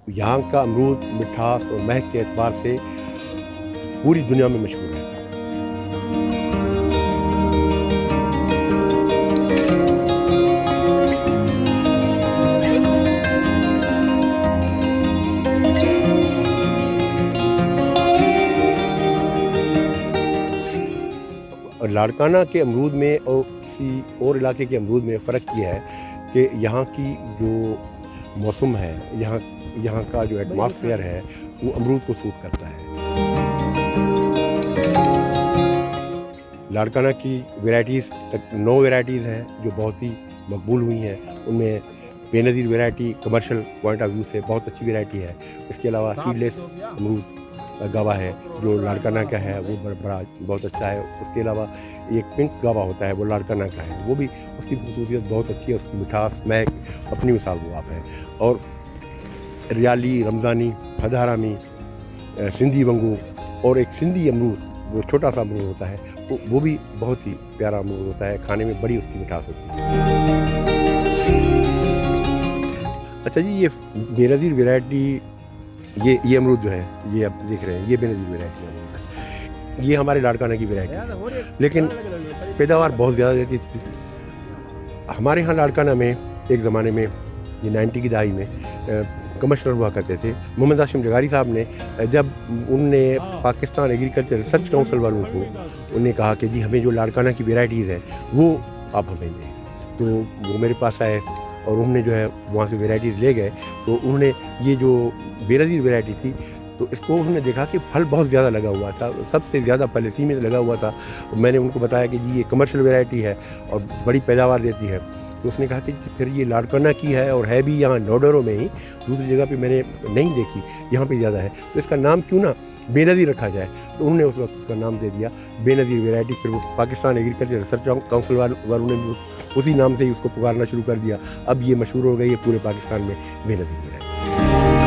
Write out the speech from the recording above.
यहाँ का अमरूद मिठास और महक के एतबार से पूरी दुनिया में मशहूर है। और लाड़काना के अमरूद में और किसी और इलाके के अमरूद में फ़र्क ये है कि यहाँ की जो मौसम है, यहाँ का जो एटमॉस्फेयर है वो अमरूद को सूट करता है। लाड़काना की वैराइटीज़ 9 वैराइटीज़ हैं जो बहुत ही मकबूल हुई हैं। उनमें Benazir variety commercial point of view से बहुत अच्छी वैरायटी है। इसके अलावा सीडलेस अमरूद गावा है जो लाड़काना का है, वो बड़ा बहुत अच्छा है। उसके अलावा एक पिंक गावा होता है, वो लाड़काना का है, वो भी उसकी खूबसूरत बहुत अच्छी है। उसकी मिठास महक अपनी मिसाल वो आप है। और रियाली, रमज़ानी, फदहारामी, सिंधी वंगू और एक सिंधी अमरूद, वो छोटा सा अमरूद होता है, वो भी बहुत ही प्यारा अमरूद होता है। खाने में बड़ी उसकी मिठास होती है। अच्छा जी, ये बेनज़ीर वैरायटी, ये अमरूद जो है, ये आप देख रहे हैं, ये बेनज़ीर वैरायटी अमरूद है। ये हमारे लाड़काना की वैरायटी है, लेकिन पैदावार बहुत ज़्यादा देती थी। हमारे यहाँ लाड़काना में एक ज़माने में, ये 90 की दहाई में कमिश्नर हुआ करते थे मोहम्मद हाशिम जगारी साहब ने। जब उनने पाकिस्तान एग्रीकल्चर रिसर्च काउंसिल वालों को उन्हें कहा कि जी हमें जो लाड़काना की वैराइटीज़ हैं वो आप हमें दें, तो वो मेरे पास आए और उन्होंने जो है वहाँ से वैराइटीज़ ले गए। तो उन्होंने ये जो बेनज़ीर वैरायटी थी, तो इसको उन्होंने देखा कि फल बहुत ज़्यादा लगा हुआ था, सबसे ज़्यादा फल इसी में लगा हुआ था। मैंने उनको बताया कि जी ये कमर्शियल वैरायटी है और बड़ी पैदावार देती है। तो उसने कहा कि फिर ये लाड़काना की है और है भी यहाँ नोडरो में ही, दूसरी जगह पे मैंने नहीं देखी, यहाँ पे ज़्यादा है, तो इसका नाम क्यों ना बेनज़ीर रखा जाए। तो उन्होंने उस वक्त उसका नाम दे दिया बेनज़ीर वैरायटी। फिर वो पाकिस्तान एग्रीकल्चर रिसर्च काउंसिल वालों ने भी उसी नाम से ही उसको पुकारना शुरू कर दिया। अब ये मशहूर हो गई है पूरे पाकिस्तान में बेनज़ीर वैरायटी।